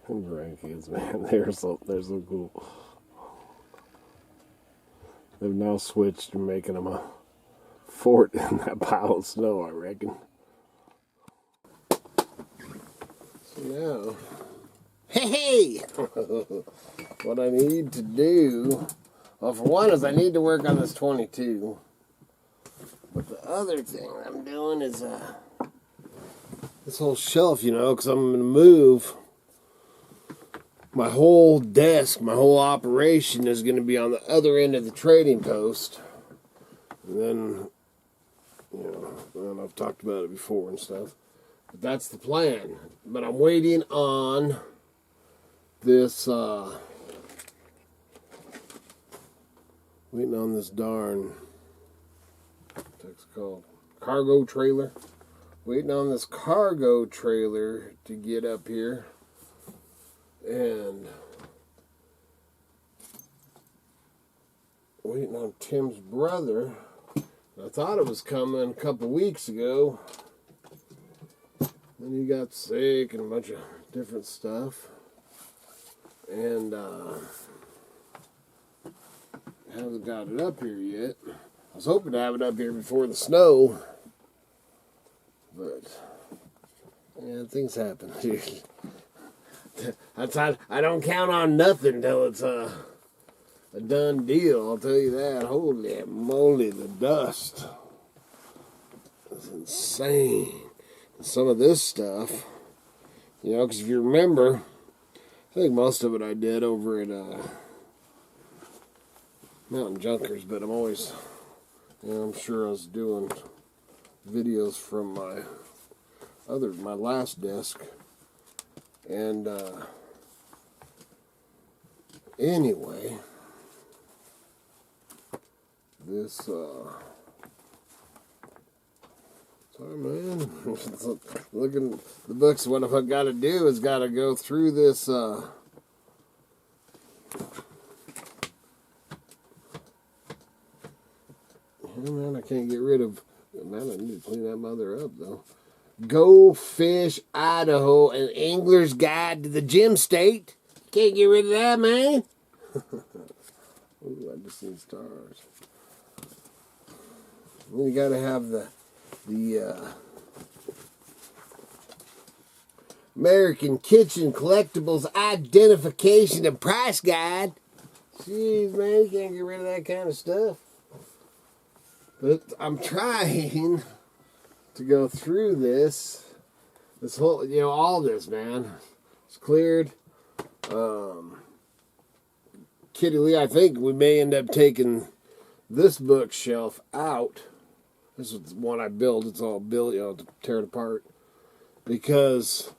And grandkids, man, they're so cool. They've now switched to making them a fort in that pile of snow, I reckon. So now, hey, what I need to do, well, for one is I need to work on this 22. But the other thing I'm doing is this whole shelf, you know, because I'm going to move. My whole desk, my whole operation is going to be on the other end of the trading post. And then, you know, I've talked about it before and stuff. But that's the plan. But I'm waiting on this, darn, what's it called? Cargo trailer. Waiting on this cargo trailer to get up here. And waiting on Tim's brother. I thought it was coming a couple weeks ago. Then he got sick and a bunch of different stuff. And haven't got it up here yet. I was hoping to have it up here before the snow. But yeah, things happen. I don't count on nothing till it's a done deal, I'll tell you that. Holy moly, the dust. It's insane. And some of this stuff, you know, because if you remember, I think most of it I did over at Mountain Junkers, but I'm always, you know, I'm sure I was doing videos from my last desk. And anyway, this sorry man, looking the books. What I've got to do is got to go through this man, I can't get rid of, man, I need to clean that mother up though. Go Fish Idaho, an angler's guide to the gem state. Can't get rid of that, man. Ooh, I just seen stars. You gotta have the American Kitchen Collectibles Identification and Price Guide. Jeez, man, you can't get rid of that kind of stuff. But I'm trying to go through this whole, you know, all this, man. It's cleared. Kitty Lee, I think we may end up taking this bookshelf out. This is the one I built. It's all built, you know, to tear it apart. Because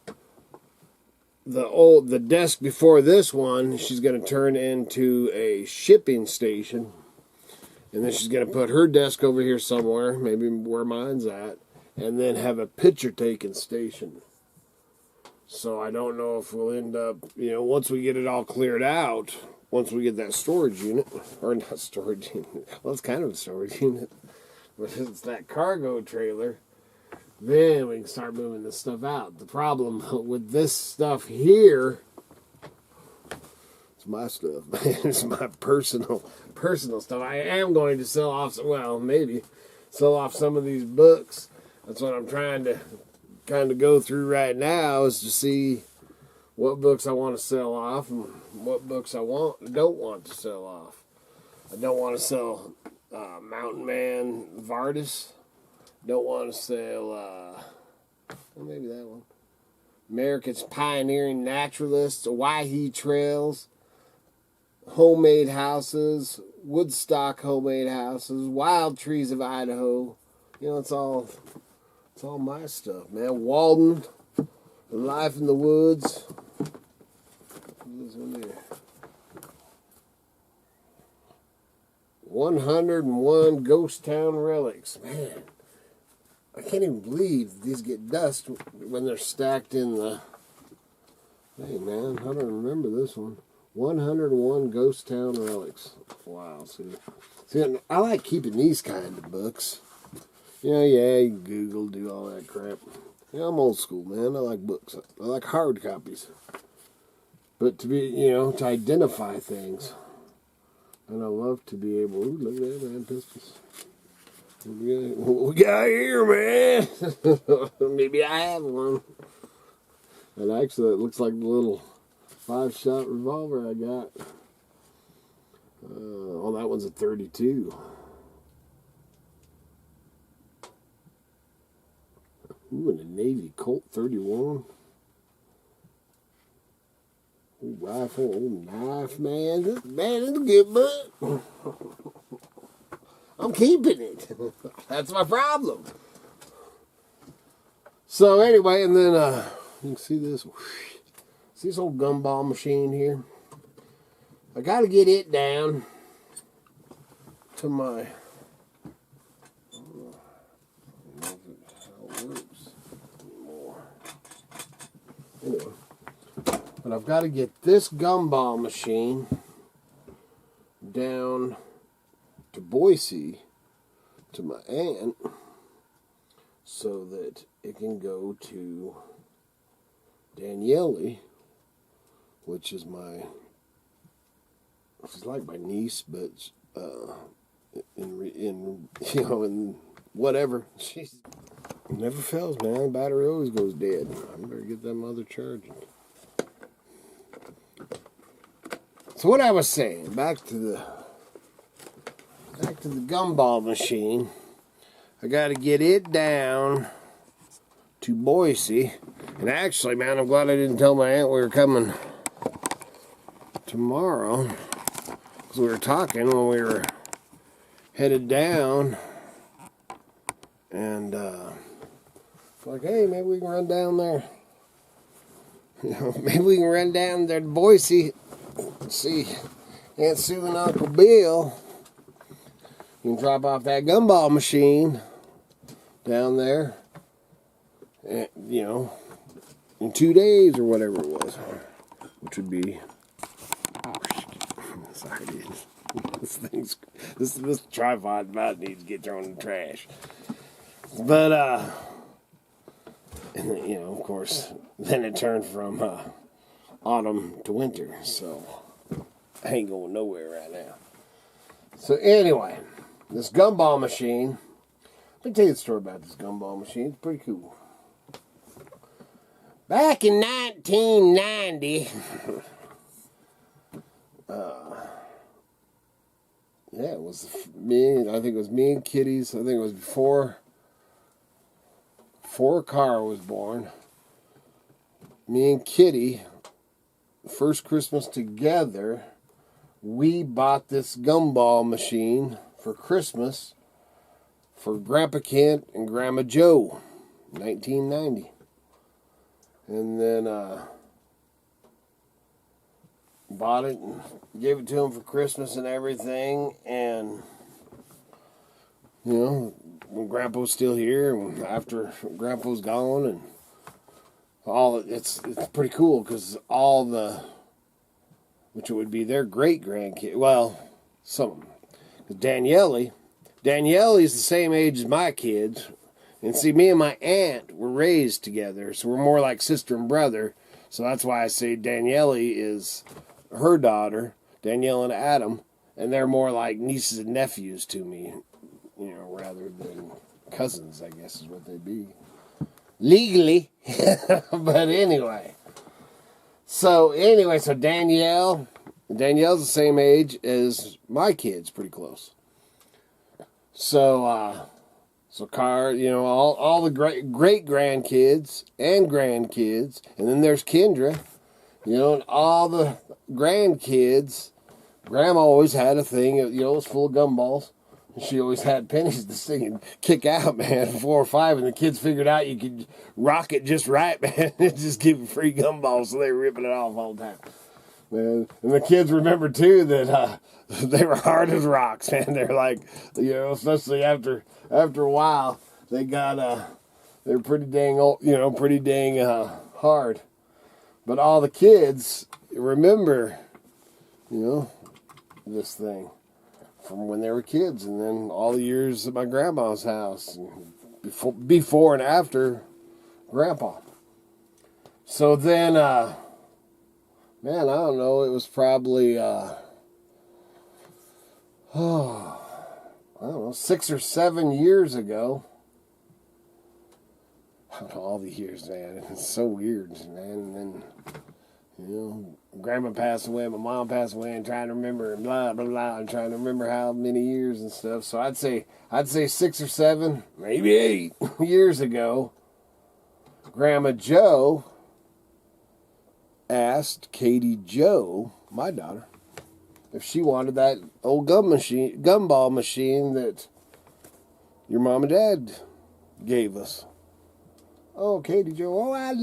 the desk before this one, she's going to turn into a shipping station. And then she's going to put her desk over here somewhere, maybe where mine's at. And then have a picture taking station. So I don't know if we'll end up, you know, once we get it all cleared out, once we get that storage unit, or not storage unit, well, it's kind of a storage unit, but it's that cargo trailer, then we can start moving this stuff out. The problem with this stuff here, it's my stuff, man. It's my personal stuff. I am going to sell off, well, maybe sell off some of these books. That's what I'm trying to kind of go through right now, is to see what books I want to sell off and what books I don't want to sell off. I don't want to sell Mountainman Vardis. Don't want to sell, well, maybe that one. America's Pioneering Naturalists, Waihi Trails, Homemade Houses, Woodstock Homemade Houses, Wild Trees of Idaho. You know, it's all my stuff, man. Walden, Life in the Woods. What's this one here? 101 Ghost Town Relics. Man, I can't even believe these get dust when they're stacked in the... Hey, man, I don't remember this one. 101 Ghost Town Relics. Wow, see, I like keeping these kind of books. Yeah, you can Google, do all that crap. Yeah, I'm old school, man. I like books. I like hard copies. but to be, you know, to identify things. And I love to be able, ooh, look at that, man, pistols. What we got here, man? Maybe I have one. And actually, it looks like the little 5-shot revolver I got. Oh, that one's a 32. Ooh, and a Navy Colt 31. Ooh, rifle, old knife, man. This is a good book. I'm keeping it. That's my problem. So anyway, and then you can see this. See this old gumball machine here? I got to get it down to my. I don't know how it works anymore. Anyway, but I've got to get this gumball machine down to Boise to my aunt so that it can go to Danielle, which is she's like my niece, but in you know, in whatever, she's never fails, man. The battery always goes dead. I better get that mother charging. So what I was saying, back to the gumball machine. I got to get it down to Boise. And actually, man, I'm glad I didn't tell my aunt we were coming tomorrow. Because we were talking when we were headed down. And, like, hey, maybe we can run down there. You know, maybe we can run down there to Boise. See Aunt Sue and Uncle Bill. You can drop off that gumball machine down there, and, you know, in 2 days or whatever it was, which would be. Sorry, dude. This tripod about needs to get thrown in the trash. But and then, you know, of course, then it turned from autumn to winter, so I ain't going nowhere right now. So anyway. This gumball machine, let me tell you the story about this gumball machine. It's pretty cool. Back in 1990, yeah, it was me. I think it was me and Kitty's. I think it was before a car was born. Me and Kitty, first Christmas together, we bought this gumball machine for Christmas for Grandpa Kent and Grandma Joe, 1990. And then bought it and gave it to them for Christmas and everything. And, you know, when Grandpa was still here and after Grandpa was gone and all, it's pretty cool because all the, which would be their great-grandkids, well, some of them. Danielle is the same age as my kids. And see, me and my aunt were raised together, so we're more like sister and brother. So that's why I say Danielle is her daughter, Danielle and Adam, and they're more like nieces and nephews to me, you know, rather than cousins, I guess is what they'd be. Legally. But anyway. So Danielle's the same age as my kids, pretty close. So you know, all the great grandkids and grandkids, and then there's Kendra, you know, and all the grandkids. Grandma always had a thing, you know, it was full of gumballs. And she always had pennies to sing and kick out, man, 4 or 5, and the kids figured out you could rock it just right, man, and just give them free gumballs, so they were ripping it off all the time. Man. And the kids remember too that they were hard as rocks, man. They're like, you know, especially after a while, they got they're pretty dang old, you know, pretty dang hard. But all the kids remember, you know, this thing from when they were kids, and then all the years at my grandma's house, and before and after Grandpa. So then man, I don't know, it was probably, I don't know, 6 or 7 years ago. I don't know, all the years, man. It's so weird, man. And then, Grandma passed away, my mom passed away, and trying to remember, and blah, blah, blah, and trying to remember how many years and stuff. So I'd say 6 or 7, maybe 8 years ago, Grandma Joe asked Katie Jo, my daughter, if she wanted that old gumball machine that your mom and dad gave us. Oh, Katie Jo, I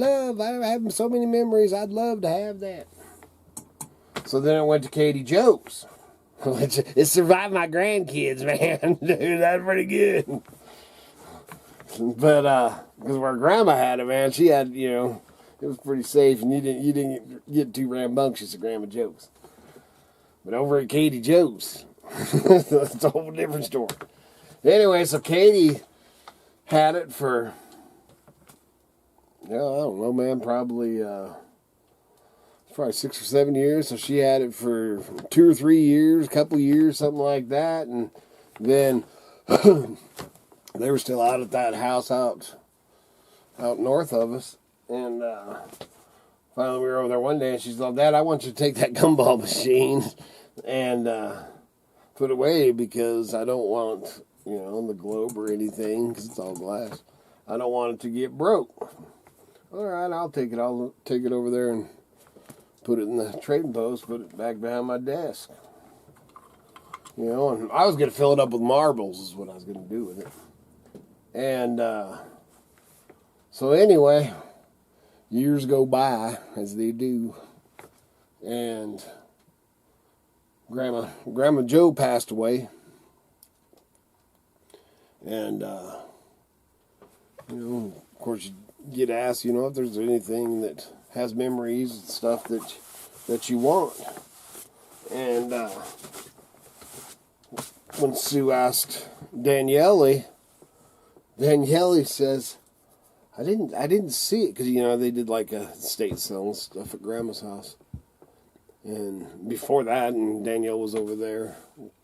have so many memories, I'd love to have that. So then it went to Katie Jo's. It survived my grandkids, man. Dude, that's pretty good. But, because where Grandma had it, man, she had, it was pretty safe, and you didn't get too rambunctious at Grandma Jo's. But over at Katie Jo's, it's a whole different story. Anyway, so Katie had it for, I don't know, man, probably 6 or 7 years. So she had it for 2 or 3 years, a couple years, something like that. And then they were still out at that house out north of us. And finally we were over there one day, and she's like, Dad, I want you to take that gumball machine and put it away, because I don't want, the globe or anything, because it's all glass. I don't want it to get broke. All right, I'll take it over there and put it in the trading post, put it back behind my desk. And I was going to fill it up with marbles is what I was going to do with it. And so anyway, years go by, as they do, and Grandma Jo passed away. And, of course, you get asked, if there's anything that has memories and stuff that you want. And when Sue asked Daniele says, I didn't see it, because they did like a estate sale and stuff at Grandma's house. And before that, and Danielle was over there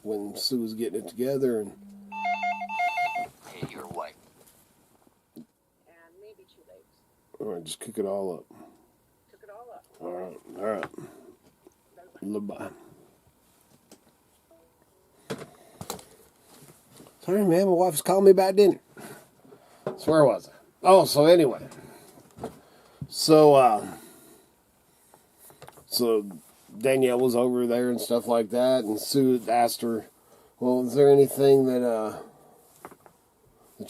when Sue was getting it together, and hey, you're white. And maybe 2 legs. All right, just cook it all up. Cook it all up. All right. Bye. Sorry, man, my wife's calling me about dinner. So where was I? Oh, so anyway. So Danielle was over there and stuff like that, and Sue asked her, well, is there anything that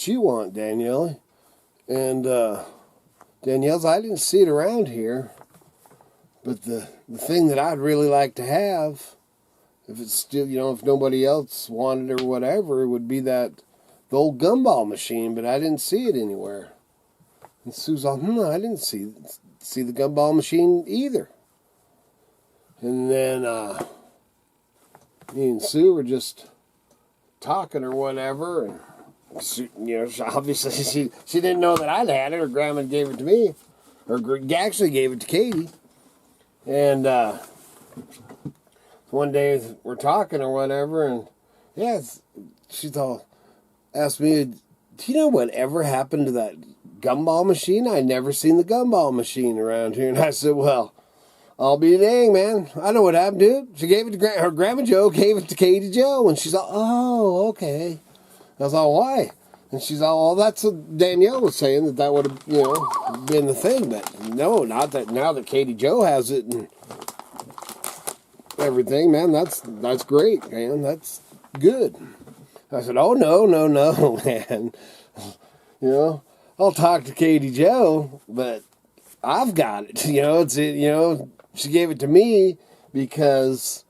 you want, Danielle? And Danielle's, I didn't see it around here, but the thing that I'd really like to have, if it's still, if nobody else wanted it or whatever, it would be the old gumball machine, but I didn't see it anywhere. And Sue's like, I didn't see the gumball machine either. And then me and Sue were just talking or whatever, and obviously she didn't know that I'd had it, or Grandma gave it to me, or actually gave it to Katie. And one day we're talking or whatever, and she asked me, do you know whatever happened to that gumball machine? I'd never seen the gumball machine around here. And I said, well, I'll be dang, man. I know what happened to it. She gave it to her Grandma Jo, gave it to Katie Jo, and she's like, oh, okay. I was like, why? And she's like, well, that's what Danielle was saying, that would have, been the thing. But no, not that. Now that Katie Jo has it and everything, man, that's great, man. That's good. I said, oh, no, man. I'll talk to Katie Jo, but I've got it. She gave it to me because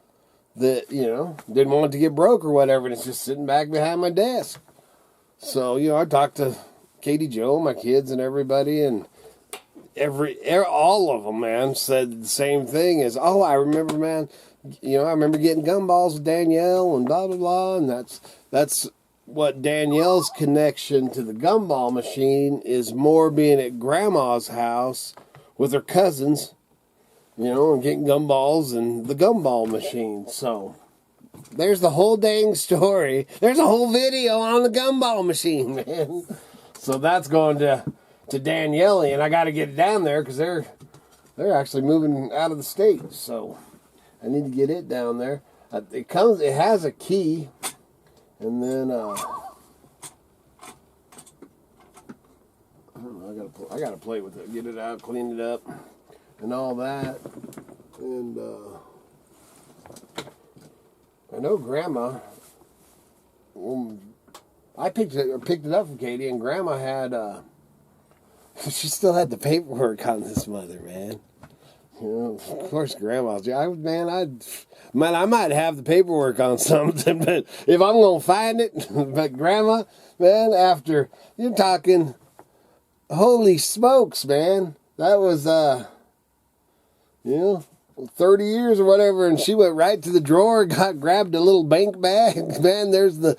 didn't want it to get broke or whatever, and it's just sitting back behind my desk. So, I talked to Katie Jo, my kids, and everybody, and all of them, man, said the same thing as, oh, I remember, man, I remember getting gumballs with Danielle and blah, blah, blah, and that's what Danielle's connection to the gumball machine is, more being at Grandma's house with her cousins and getting gumballs and the gumball machine. So there's the whole dang story. There's a whole video on the gumball machine, man. So that's going to Daniele, and I got to get it down there because they're actually moving out of the state. So I need to get it down there. It has a key, and then I don't know. I gotta play with it, get it out, clean it up, and all that. And I know Grandma. I picked it up from Katie, and Grandma had. She still had the paperwork on this mother, man. Of course, Grandma's. I might have the paperwork on something, but if I'm gonna find it, but Grandma, man, after you're talking, holy smokes, man, that was 30 years or whatever, and she went right to the drawer, grabbed a little bank bag, man. There's the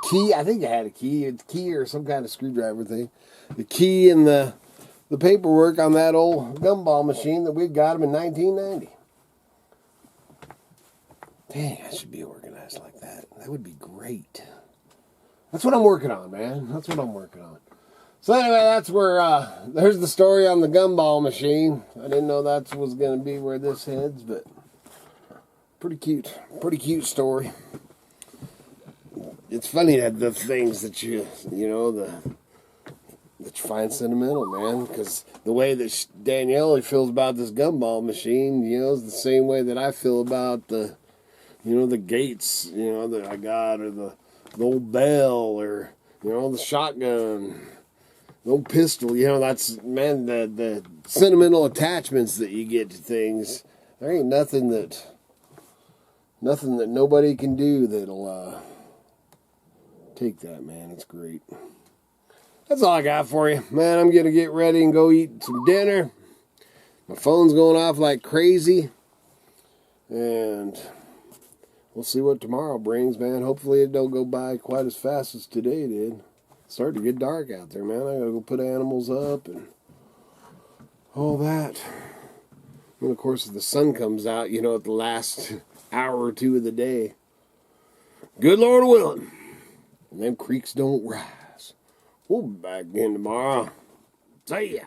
key. I think I had a key or some kind of screwdriver thing. The key and the paperwork on that old gumball machine that we got him in 1990. Dang, I should be organized like that. That would be great. That's what I'm working on, man. That's what I'm working on. So anyway, that's where, there's the story on the gumball machine. I didn't know that was going to be where this heads, but pretty cute story. It's funny that the things that you find sentimental, man, because the way that Daniele feels about this gumball machine, is the same way that I feel about the gates, that I got, or the old bell, or, the shotgun, the old pistol, that's, man, the sentimental attachments that you get to things. There ain't nothing that nobody can do that'll, take that, man. It's great. That's all I got for you. Man, I'm going to get ready and go eat some dinner. My phone's going off like crazy. And we'll see what tomorrow brings, man. Hopefully it don't go by quite as fast as today did. It's starting to get dark out there, man. I got to go put animals up and all that. And, of course, if the sun comes out, at the last hour or two of the day. Good Lord willing. And them creeks don't rise. We'll be back again tomorrow. See ya.